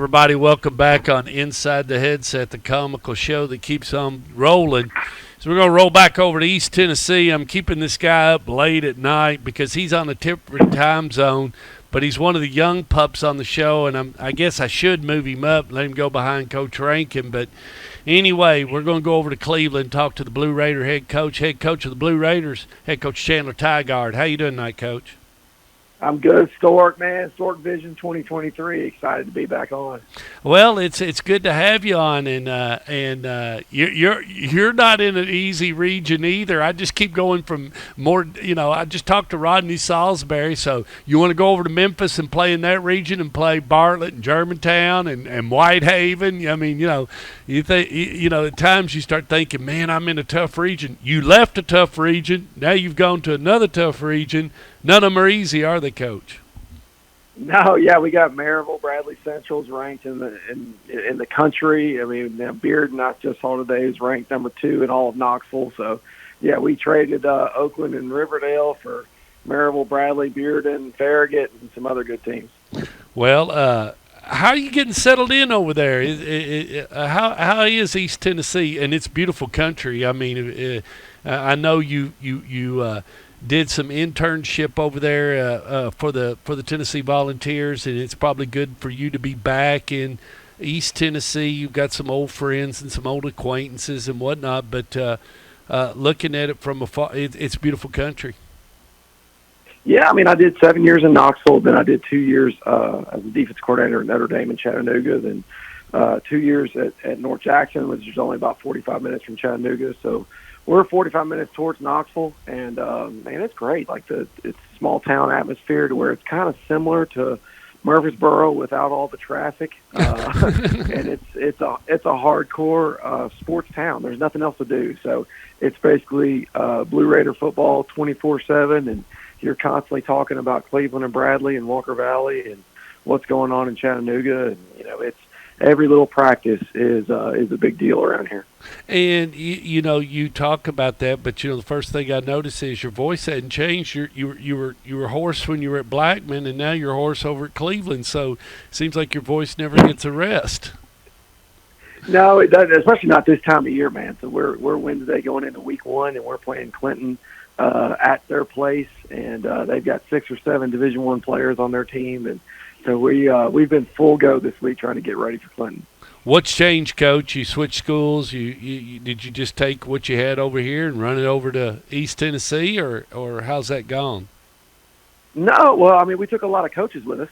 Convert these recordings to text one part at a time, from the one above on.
everybody. Welcome back on Inside the Headset, the comical show that keeps on rolling. So we're going to roll back over to East Tennessee. I'm keeping this guy up late at night because he's on a different time zone, but he's one of the young pups on the show, and I guess I should move him up, let him go behind Coach Rankin. But anyway, we're going to go over to Cleveland and talk to the Blue Raider head coach of the Blue Raiders, head coach Chandler Tygard. How you doing tonight, Coach? I'm good, Stork, man. Stork Vision 2023. Excited to be back on. Well, it's good to have you on, and you're not in an easy region either. I just keep going from more. I just talked to Rodney Salisbury. So you want to go over to Memphis and play in that region and play Bartlett and Germantown and Whitehaven. I mean, you think at times you start thinking, man, I'm in a tough region. You left a tough region. Now you've gone to another tough region. None of them are easy, are they, Coach? No, yeah, we got Maryville, Bradley Central's ranked in the country. I mean, Bearden, I just saw today, is ranked number 2 in all of Knoxville. So, yeah, we traded Oakland and Riverdale for Maryville, Bradley, Bearden, Farragut, and some other good teams. Well, how are you getting settled in over there? How is East Tennessee? And it's beautiful country. I mean, I know you did some internship over there for the Tennessee Volunteers, and it's probably good for you to be back in East Tennessee. You've got some old friends and some old acquaintances and whatnot, but looking at it from afar, it's beautiful country. Yeah, I mean, I did 7 years in Knoxville, then I did 2 years as a defense coordinator at Notre Dame in Chattanooga, then 2 years at North Jackson, which is only about 45 minutes from Chattanooga, so we're 45 minutes towards Knoxville, and man, it's great. Like it's a small town atmosphere to where it's kind of similar to Murfreesboro without all the traffic, and it's a hardcore sports town. There's nothing else to do, so it's basically Blue Raider football 24/7, and you're constantly talking about Cleveland and Bradley and Walker Valley and what's going on in Chattanooga, and it's every little practice is a big deal around here. And you talk about that, but the first thing I notice is your voice hadn't changed. You were hoarse when you were at Blackman, and now you're hoarse over at Cleveland. So it seems like your voice never gets a rest. No, it doesn't, especially not this time of year, man. So we're Wednesday going into week 1, and we're playing Clinton at their place, and they've got 6 or 7 Division I players on their team, and so we've been full go this week trying to get ready for Clinton. What's changed, Coach? You switched schools. Did you just take what you had over here and run it over to East Tennessee, or how's that gone? No, well, I mean, we took a lot of coaches with us.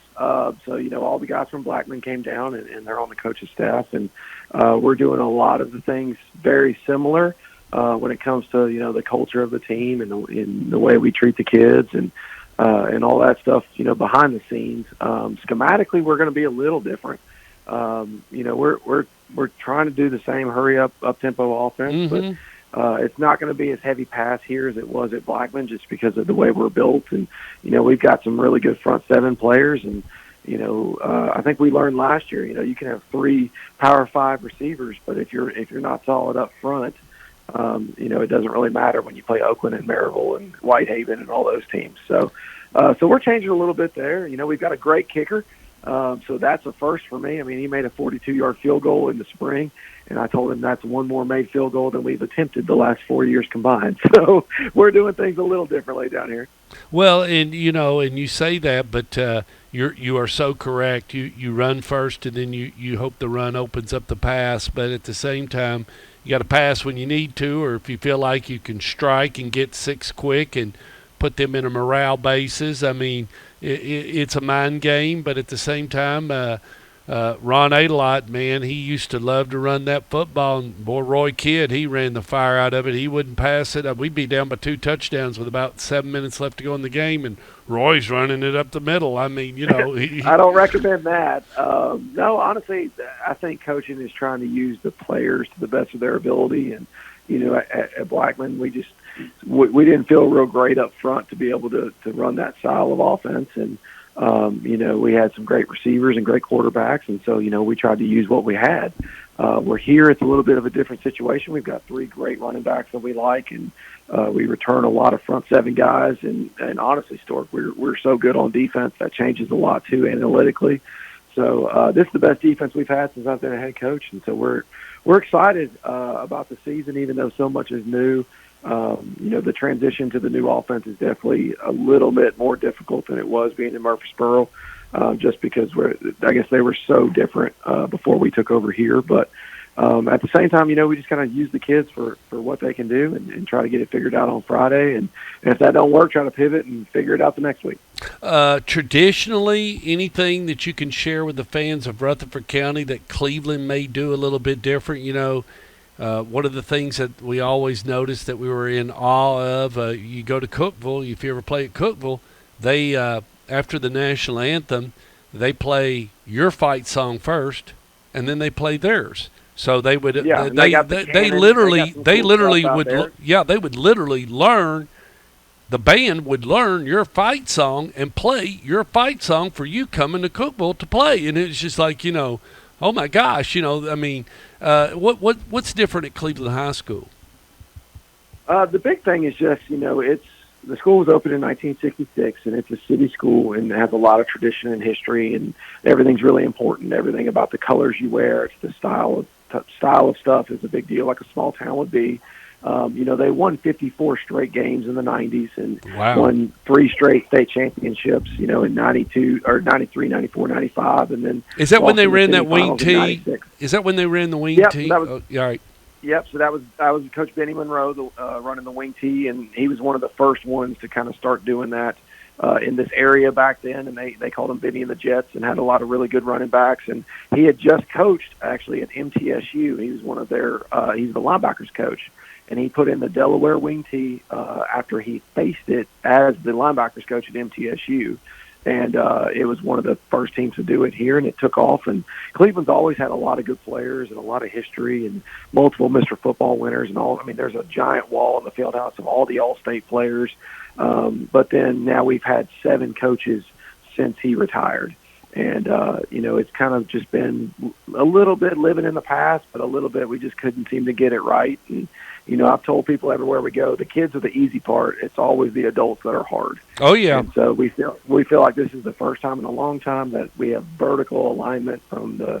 So all the guys from Blackman came down, and they're on the coach's staff, and we're doing a lot of the things very similar when it comes to the culture of the team and the way we treat the kids and all that stuff. Behind the scenes, schematically, we're going to be a little different. We're trying to do the same hurry up tempo offense, but it's not going to be as heavy pass here as it was at Blackman, just because of the way we're built. And we've got some really good front 7 players, and I think we learned last year. You can have 3 Power 5 receivers, but if you're not solid up front, it doesn't really matter when you play Oakland and Maryville and Whitehaven and all those teams. So we're changing a little bit there. We've got a great kicker. So that's a first for me. I mean, he made a 42-yard field goal in the spring, and I told him that's one more made field goal than we've attempted the last 4 years combined. So we're doing things a little differently down here. Well, and you say that, but you are so correct. You run first, and then you hope the run opens up the pass. But at the same time, you got to pass when you need to, or if you feel like you can strike and get 6 quick and put them in a morale basis. I mean, it's a mind game, but at the same time, Ron Adelot, man, he used to love to run that football. And boy, Roy Kidd, he ran the fire out of it. He wouldn't pass it. We'd be down by 2 touchdowns with about 7 minutes left to go in the game, and Roy's running it up the middle. I mean, I don't recommend that. No, honestly, I think coaching is trying to use the players to the best of their ability. And, at Blackman, we didn't feel real great up front to be able to run that style of offense. And, we had some great receivers and great quarterbacks. And so, we tried to use what we had. We're here. It's a little bit of a different situation. We've got 3 great running backs that we like, and we return a lot of front 7 guys. And honestly, Stork, we're so good on defense. That changes a lot, too, analytically. So this is the best defense we've had since I've been a head coach, and so we're excited about the season, even though so much is new. The transition to the new offense is definitely a little bit more difficult than it was being in Murfreesboro, just because I guess they were so different before we took over here. But at the same time, we just kind of use the kids for what they can do and try to get it figured out on Friday. And if that don't work, try to pivot and figure it out the next week. Traditionally, anything that you can share with the fans of Rutherford County that Cleveland may do a little bit different? One of the things that we always noticed that we were in awe of, you go to Cookeville, if you ever play at Cookeville, they, after the national anthem, they play your fight song first, and then they play theirs. So they would, they literally would literally learn. The band would learn your fight song and play your fight song for you coming to Cookeville to play, and it's just like oh my gosh, what's different at Cleveland High School? The big thing is just the school was opened in 1966, and it's a city school and it has a lot of tradition and history, and everything's really important. Everything about the colors you wear, it's the style of stuff is a big deal, like a small town would be. They won 54 straight games in the 90s and won 3 straight state championships, in 92 or 93, 94, 95. And then is that when they ran that wing tee? Is that when they ran the wing tee? That was, all right. Yep. So that was Coach Benny Monroe running the wing tee, and he was one of the first ones to kind of start doing that in this area back then. And they called him Benny and the Jets, and had a lot of really good running backs. And he had just coached actually at MTSU. He was one of he's the linebackers coach. And he put in the Delaware wing tee after he faced it as the linebackers coach at MTSU. And it was one of the first teams to do it here, and it took off. And Cleveland's always had a lot of good players and a lot of history and multiple Mr. Football winners and all. I mean, there's a giant wall in the field house of all the All-State players. But then now we've had 7 coaches since he retired. And, it's kind of just been a little bit living in the past, but a little bit we just couldn't seem to get it right. And, I've told people everywhere we go, the kids are the easy part. It's always the adults that are hard. Oh, yeah. And so we feel like this is the first time in a long time that we have vertical alignment from the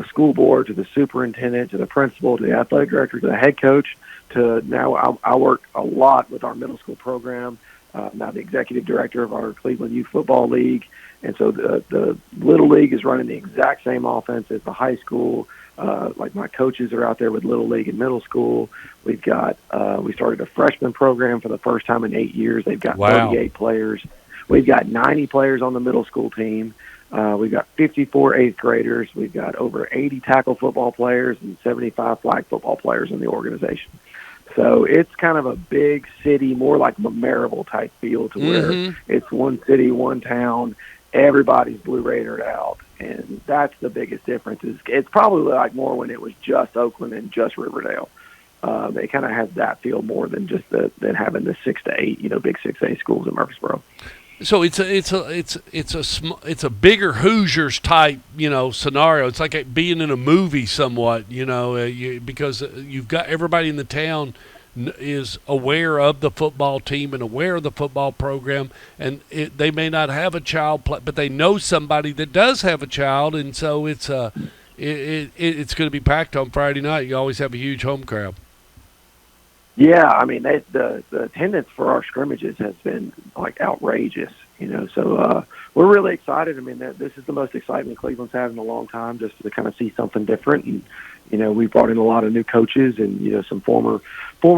school board to the superintendent to the principal to the athletic director to the head coach to now I work a lot with our middle school program, now the executive director of our Cleveland Youth Football League. And so the Little League is running the exact same offense as the high school. Like my coaches are out there with Little League and middle school. We've got we started a freshman program for the first time in 8 years. They've got 38 players. We've got 90 players on the middle school team. We've got 54 eighth graders. We've got over 80 tackle football players and 75 flag football players in the organization. So it's kind of a big city, more like a Maryville type feel to where it's one city, one town. Everybody's Blue Raidered out, and that's the biggest difference. It's probably like more when it was just Oakland and just Riverdale. It kind of has that feel more than just than having the 6 to 8, big 6A schools in Murfreesboro. So it's a bigger Hoosiers type scenario. It's like being in a movie somewhat, because you've got everybody in the town is aware of the football team and aware of the football program, and they may not have a child play, but they know somebody that does have a child, and so it's going to be packed on Friday night. You always have a huge home crowd. Yeah, I mean the attendance for our scrimmages has been like outrageous, So we're really excited. I mean this is the most excitement Cleveland's had in a long time, just to kind of see something different. And we brought in a lot of new coaches and some former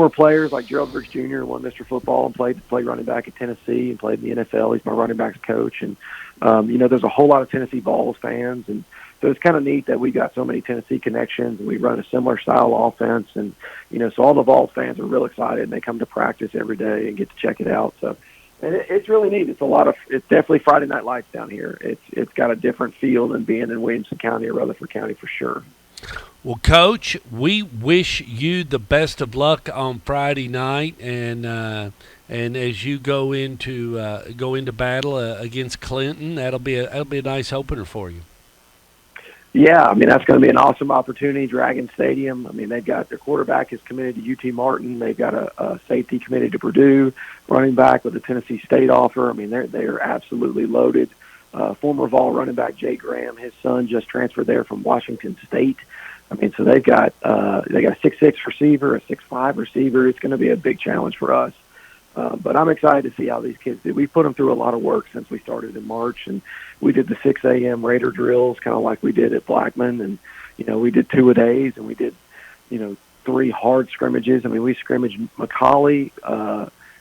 players like Gerald Briggs Jr. won Mr. Football and played running back at Tennessee and played in the NFL. He's my running backs coach, and there's a whole lot of Tennessee Vols fans, and so it's kind of neat that we got so many Tennessee connections, and we run a similar style offense, and so all the Vols fans are real excited, and they come to practice every day and get to check it out. So, and it's really neat. It's definitely Friday Night Lights down here. It's got a different feel than being in Williamson County or Rutherford County for sure. Well, Coach, we wish you the best of luck on Friday night, and as you go into battle against Clinton, that'll be a nice opener for you. Yeah, I mean that's going to be an awesome opportunity. Dragon Stadium. I mean they've got their quarterback is committed to UT Martin. They've got a safety committed to Purdue. Running back with a Tennessee State offer. I mean they're absolutely loaded. Former Vol running back Jay Graham, his son just transferred there from Washington State. I mean, so they've got a 6'6" receiver, a 6'5" receiver. It's going to be a big challenge for us. But I'm excited to see how these kids do. We put them through a lot of work since we started in March, and we did the 6 a.m. Raider drills, kind of like we did at Blackman, and we did 2-a-days, and we did 3 hard scrimmages. I mean, we scrimmaged McCauley,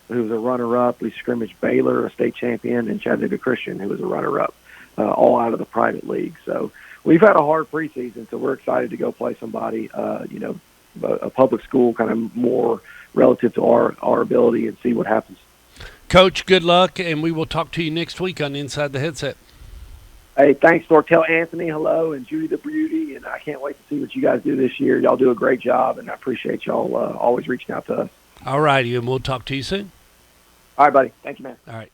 who was a runner-up. We scrimmaged Baylor, a state champion, and Chattanooga Christian, who was a runner-up, all out of the private league. So we've had a hard preseason, so we're excited to go play somebody, a public school, kind of more relative to our ability, and see what happens. Coach, good luck, and we will talk to you next week on Inside the Headset. Hey, thanks, Thor. Tell Anthony hello and Judy the Beauty, and I can't wait to see what you guys do this year. Y'all do a great job, and I appreciate y'all always reaching out to us. All righty, and we'll talk to you soon. All right, buddy. Thank you, man. All right.